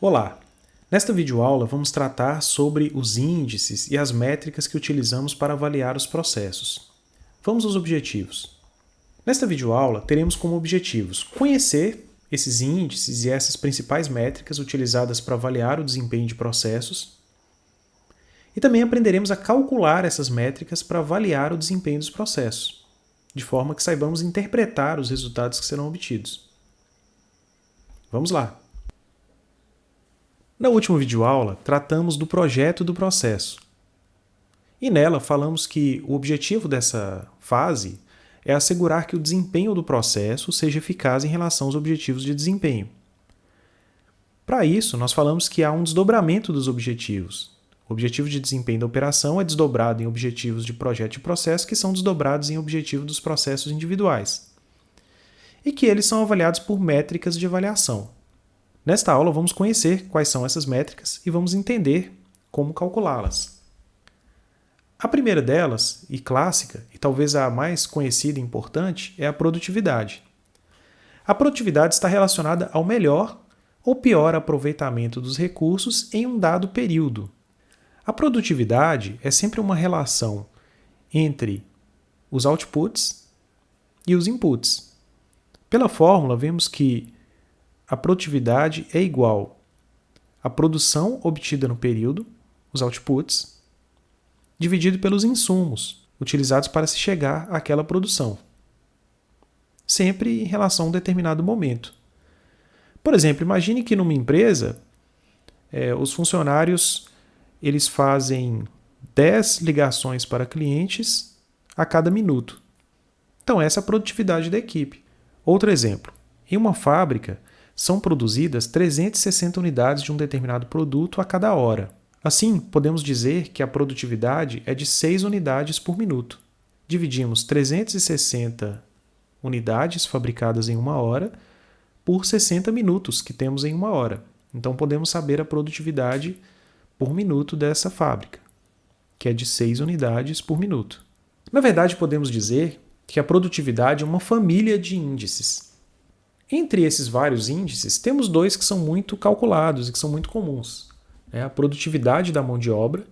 Olá! Nesta videoaula vamos tratar sobre os índices e as métricas que utilizamos para avaliar os processos. Vamos aos objetivos. Nesta videoaula teremos como objetivos conhecer esses índices e essas principais métricas utilizadas para avaliar o desempenho de processos e também aprenderemos a calcular essas métricas para avaliar o desempenho dos processos, de forma que saibamos interpretar os resultados que serão obtidos. Vamos lá! Na última videoaula, tratamos do projeto do processo. E nela falamos que o objetivo dessa fase é assegurar que o desempenho do processo seja eficaz em relação aos objetivos de desempenho. Para isso, nós falamos que há um desdobramento dos objetivos. O objetivo de desempenho da operação é desdobrado em objetivos de projeto e processo, que são desdobrados em objetivo dos processos individuais. E que eles são avaliados por métricas de avaliação. Nesta aula, vamos conhecer quais são essas métricas e vamos entender como calculá-las. A primeira delas, e clássica, e talvez a mais conhecida e importante, é a produtividade. A produtividade está relacionada ao melhor ou pior aproveitamento dos recursos em um dado período. A produtividade é sempre uma relação entre os outputs e os inputs. Pela fórmula, vemos que a produtividade é igual à produção obtida no período, os outputs, dividido pelos insumos utilizados para se chegar àquela produção, sempre em relação a um determinado momento. Por exemplo, imagine que numa empresa, os funcionários eles fazem 10 ligações para clientes a cada minuto. Então, essa é a produtividade da equipe. Outro exemplo, em uma fábrica, são produzidas 360 unidades de um determinado produto a cada hora. Assim, podemos dizer que a produtividade é de 6 unidades por minuto. Dividimos 360 unidades fabricadas em uma hora por 60 minutos que temos em uma hora. Então, podemos saber a produtividade por minuto dessa fábrica, que é de 6 unidades por minuto. Na verdade, podemos dizer que a produtividade é uma família de índices. Entre esses vários índices, temos dois que são muito calculados e que são muito comuns. É a produtividade da mão de obra,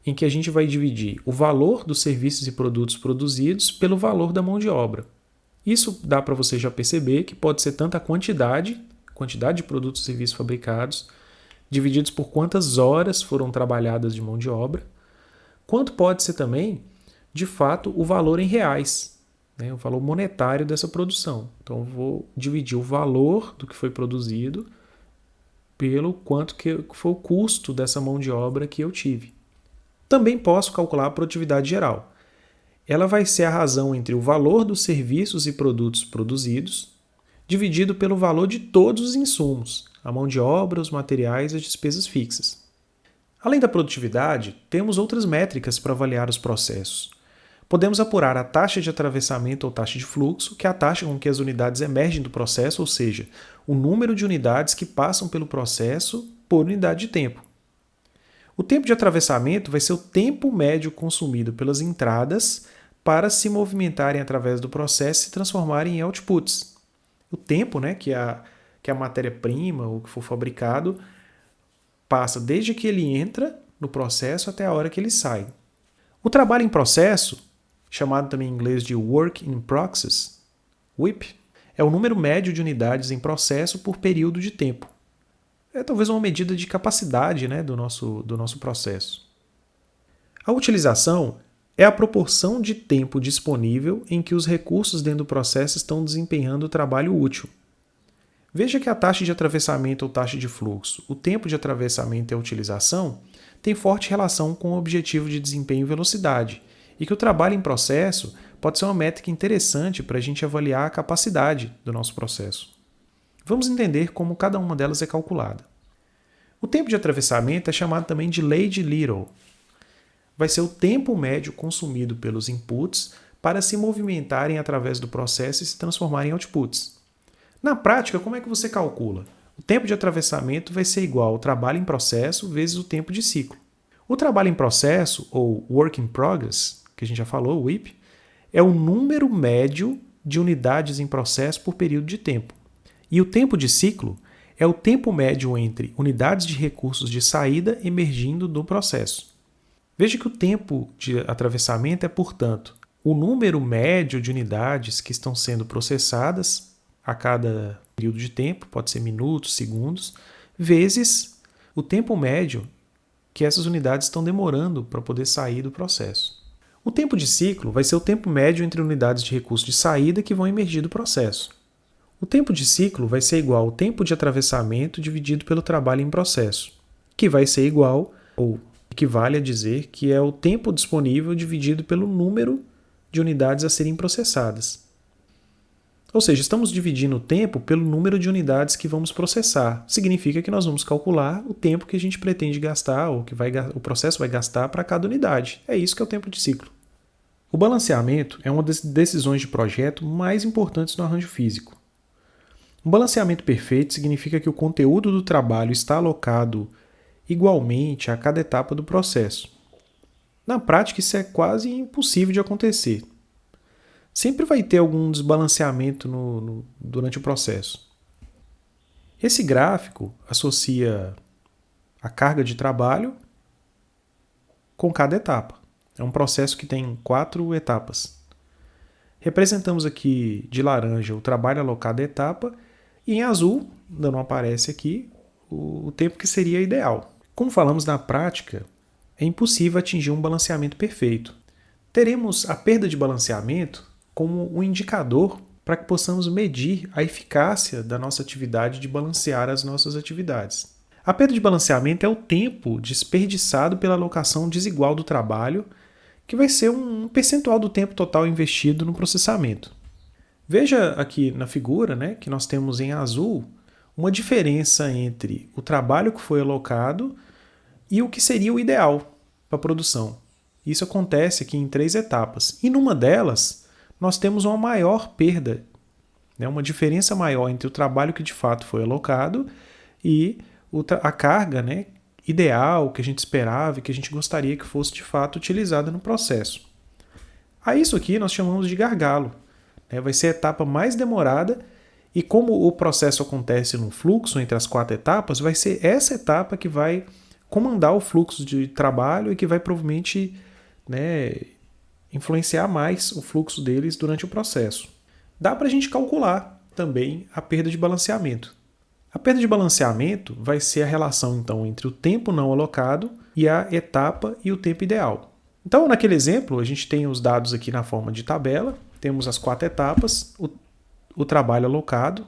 em que a gente vai dividir o valor dos serviços e produtos produzidos pelo valor da mão de obra. Isso dá para você já perceber que pode ser tanto a quantidade de produtos e serviços fabricados, divididos por quantas horas foram trabalhadas de mão de obra, quanto pode ser também, de fato, o valor em reais. O valor monetário dessa produção. Então, eu vou dividir o valor do que foi produzido pelo quanto que foi o custo dessa mão de obra que eu tive. Também posso calcular a produtividade geral. Ela vai ser a razão entre o valor dos serviços e produtos produzidos, dividido pelo valor de todos os insumos, a mão de obra, os materiais e as despesas fixas. Além da produtividade, temos outras métricas para avaliar os processos. Podemos apurar a taxa de atravessamento ou taxa de fluxo, que é a taxa com que as unidades emergem do processo, ou seja, o número de unidades que passam pelo processo por unidade de tempo. O tempo de atravessamento vai ser o tempo médio consumido pelas entradas para se movimentarem através do processo e se transformarem em outputs. O tempo, que a matéria-prima ou que for fabricado passa desde que ele entra no processo até a hora que ele sai. O trabalho em processo, chamado também em inglês de Work in Process, WIP, é o número médio de unidades em processo por período de tempo. É talvez uma medida de capacidade do nosso processo. A utilização é a proporção de tempo disponível em que os recursos dentro do processo estão desempenhando o trabalho útil. Veja que a taxa de atravessamento ou taxa de fluxo, o tempo de atravessamento e a utilização, tem forte relação com o objetivo de desempenho e velocidade, e que o trabalho em processo pode ser uma métrica interessante para a gente avaliar a capacidade do nosso processo. Vamos entender como cada uma delas é calculada. O tempo de atravessamento é chamado também de lei de Little. Vai ser o tempo médio consumido pelos inputs para se movimentarem através do processo e se transformarem em outputs. Na prática, como é que você calcula? O tempo de atravessamento vai ser igual ao trabalho em processo vezes o tempo de ciclo. O trabalho em processo, ou Work in Progress, que a gente já falou, o WIP, é o número médio de unidades em processo por período de tempo. E o tempo de ciclo é o tempo médio entre unidades de recursos de saída emergindo do processo. Veja que o tempo de atravessamento é, portanto, o número médio de unidades que estão sendo processadas a cada período de tempo, pode ser minutos, segundos, vezes o tempo médio que essas unidades estão demorando para poder sair do processo. O tempo de ciclo vai ser o tempo médio entre unidades de recurso de saída que vão emergir do processo. O tempo de ciclo vai ser igual ao tempo de atravessamento dividido pelo trabalho em processo, que vai ser igual, ou equivale a dizer, que é o tempo disponível dividido pelo número de unidades a serem processadas. Ou seja, estamos dividindo o tempo pelo número de unidades que vamos processar. Significa que nós vamos calcular o tempo que a gente pretende gastar, ou que o processo vai gastar para cada unidade. É isso que é o tempo de ciclo. O balanceamento é uma das decisões de projeto mais importantes no arranjo físico. Um balanceamento perfeito significa que o conteúdo do trabalho está alocado igualmente a cada etapa do processo. Na prática, isso é quase impossível de acontecer. Sempre vai ter algum desbalanceamento durante o processo. Esse gráfico associa a carga de trabalho com cada etapa. É um processo que tem 4 etapas. Representamos aqui de laranja o trabalho alocado à etapa e em azul, ainda não aparece aqui, o tempo que seria ideal. Como falamos na prática, é impossível atingir um balanceamento perfeito. Teremos a perda de balanceamento como um indicador para que possamos medir a eficácia da nossa atividade de balancear as nossas atividades. A perda de balanceamento é o tempo desperdiçado pela alocação desigual do trabalho, que vai ser um percentual do tempo total investido no processamento. Veja aqui na figura, que nós temos em azul uma diferença entre o trabalho que foi alocado e o que seria o ideal para a produção. Isso acontece aqui em 3 etapas. E numa delas, nós temos uma maior perda, uma diferença maior entre o trabalho que de fato foi alocado e a carga ideal que a gente esperava e que a gente gostaria que fosse de fato utilizada no processo. A isso aqui nós chamamos de gargalo. Vai ser a etapa mais demorada e como o processo acontece num fluxo entre as 4 etapas, vai ser essa etapa que vai comandar o fluxo de trabalho e que vai provavelmente influenciar mais o fluxo deles durante o processo. Dá para a gente calcular também a perda de balanceamento. A perda de balanceamento vai ser a relação então entre o tempo não alocado e a etapa e o tempo ideal. Então, naquele exemplo, a gente tem os dados aqui na forma de tabela, temos as 4 etapas, o trabalho alocado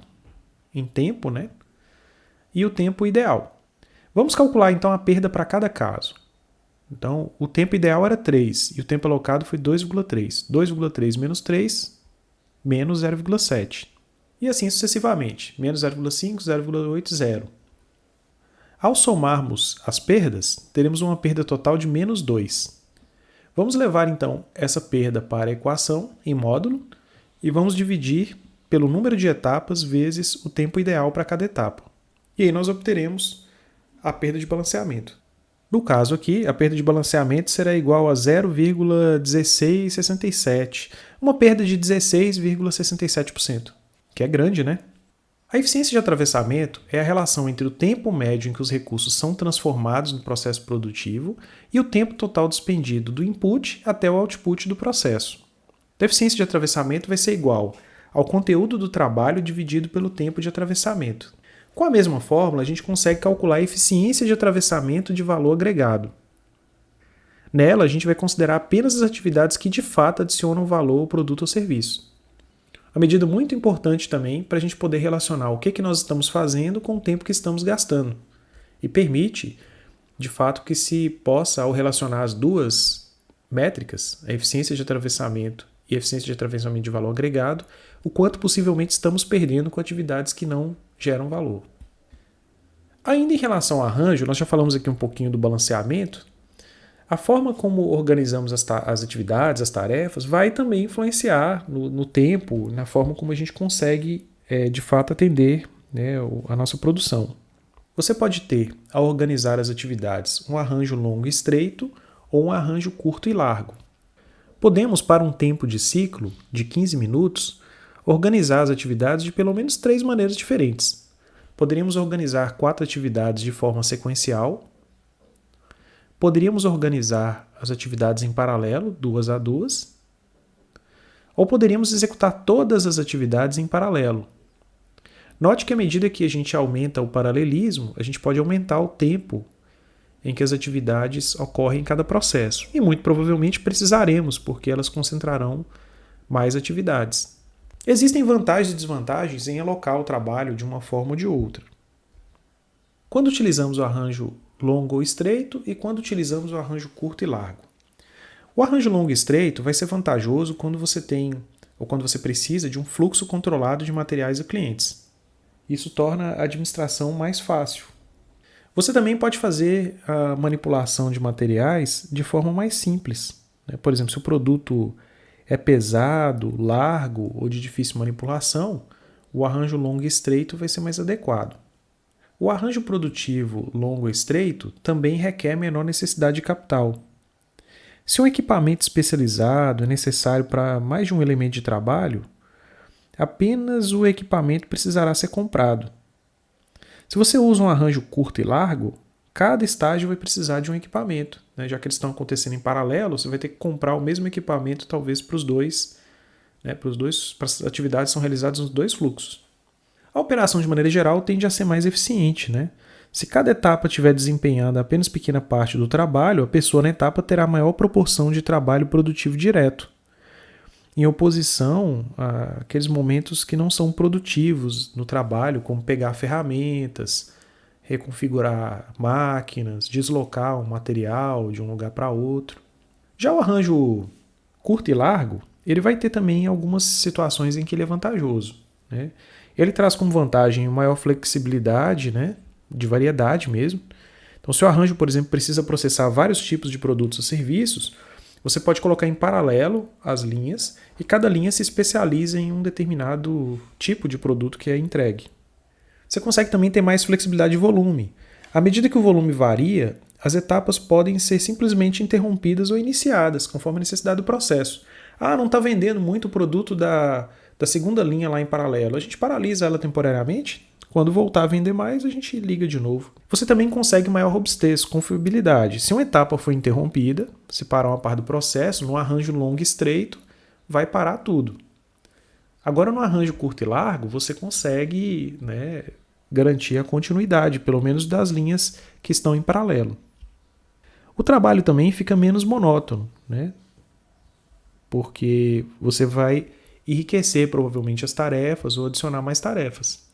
em tempo, e o tempo ideal. Vamos calcular então a perda para cada caso. Então, o tempo ideal era 3 e o tempo alocado foi 2,3. 2,3 menos 3, menos 0,7. E assim sucessivamente, menos 0,5, 0,8, 0. Ao somarmos as perdas, teremos uma perda total de menos 2. Vamos levar então essa perda para a equação em módulo e vamos dividir pelo número de etapas vezes o tempo ideal para cada etapa. E aí nós obteremos a perda de balanceamento. No caso aqui, a perda de balanceamento será igual a 0,1667, uma perda de 16,67%, que é grande, A eficiência de atravessamento é a relação entre o tempo médio em que os recursos são transformados no processo produtivo e o tempo total despendido do input até o output do processo. A eficiência de atravessamento vai ser igual ao conteúdo do trabalho dividido pelo tempo de atravessamento. Com a mesma fórmula, a gente consegue calcular a eficiência de atravessamento de valor agregado. Nela, a gente vai considerar apenas as atividades que de fato adicionam valor ao produto ou serviço. Uma medida muito importante também para a gente poder relacionar o que nós estamos fazendo com o tempo que estamos gastando. E permite, de fato, que se possa, ao relacionar as duas métricas, a eficiência de atravessamento e a eficiência de atravessamento de valor agregado, o quanto possivelmente estamos perdendo com atividades que não geram valor. Ainda em relação ao arranjo, nós já falamos aqui um pouquinho do balanceamento. A forma como organizamos as atividades, as tarefas, vai também influenciar no tempo, na forma como a gente consegue, de fato, atender a nossa produção. Você pode ter, ao organizar as atividades, um arranjo longo e estreito ou um arranjo curto e largo. Podemos, para um tempo de ciclo de 15 minutos, organizar as atividades de pelo menos 3 maneiras diferentes. Poderíamos organizar 4 atividades de forma sequencial. Poderíamos organizar as atividades em paralelo, 2 a 2. Ou poderíamos executar todas as atividades em paralelo. Note que à medida que a gente aumenta o paralelismo, a gente pode aumentar o tempo em que as atividades ocorrem em cada processo. E muito provavelmente precisaremos, porque elas concentrarão mais atividades. Existem vantagens e desvantagens em alocar o trabalho de uma forma ou de outra. Quando utilizamos o arranjo longo ou estreito e quando utilizamos o arranjo curto e largo. O arranjo longo e estreito vai ser vantajoso quando você tem ou quando você precisa de um fluxo controlado de materiais a clientes. Isso torna a administração mais fácil. Você também pode fazer a manipulação de materiais de forma mais simples. Por exemplo, se o produto é pesado, largo ou de difícil manipulação, o arranjo longo e estreito vai ser mais adequado. O arranjo produtivo longo e estreito também requer menor necessidade de capital. Se um equipamento especializado é necessário para mais de um elemento de trabalho, apenas o equipamento precisará ser comprado. Se você usa um arranjo curto e largo, cada estágio vai precisar de um equipamento. Já que eles estão acontecendo em paralelo, você vai ter que comprar o mesmo equipamento talvez para os dois, para as atividades que são realizadas nos 2 fluxos. A operação, de maneira geral, tende a ser mais eficiente. Se cada etapa tiver desempenhando apenas pequena parte do trabalho, a pessoa na etapa terá maior proporção de trabalho produtivo direto, em oposição àqueles momentos que não são produtivos no trabalho, como pegar ferramentas, reconfigurar máquinas, deslocar um material de um lugar para outro. Já o arranjo curto e largo, ele vai ter também algumas situações em que ele é vantajoso. Ele traz como vantagem maior flexibilidade, de variedade mesmo. Então, se o arranjo, por exemplo, precisa processar vários tipos de produtos ou serviços, você pode colocar em paralelo as linhas e cada linha se especializa em um determinado tipo de produto que é entregue. Você consegue também ter mais flexibilidade de volume. À medida que o volume varia, as etapas podem ser simplesmente interrompidas ou iniciadas, conforme a necessidade do processo. Não está vendendo muito o produto da segunda linha lá em paralelo. A gente paralisa ela temporariamente. Quando voltar a vender mais, a gente liga de novo. Você também consegue maior robustez, confiabilidade. Se uma etapa for interrompida, se parar uma parte do processo, no arranjo longo e estreito, vai parar tudo. Agora, no arranjo curto e largo, você consegue garantir a continuidade, pelo menos das linhas que estão em paralelo. O trabalho também fica menos monótono, porque você vai enriquecer provavelmente as tarefas ou adicionar mais tarefas.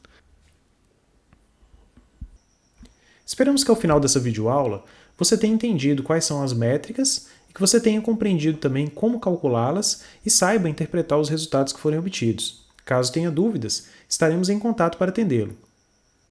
Esperamos que ao final dessa videoaula você tenha entendido quais são as métricas e que você tenha compreendido também como calculá-las e saiba interpretar os resultados que forem obtidos. Caso tenha dúvidas, estaremos em contato para atendê-lo.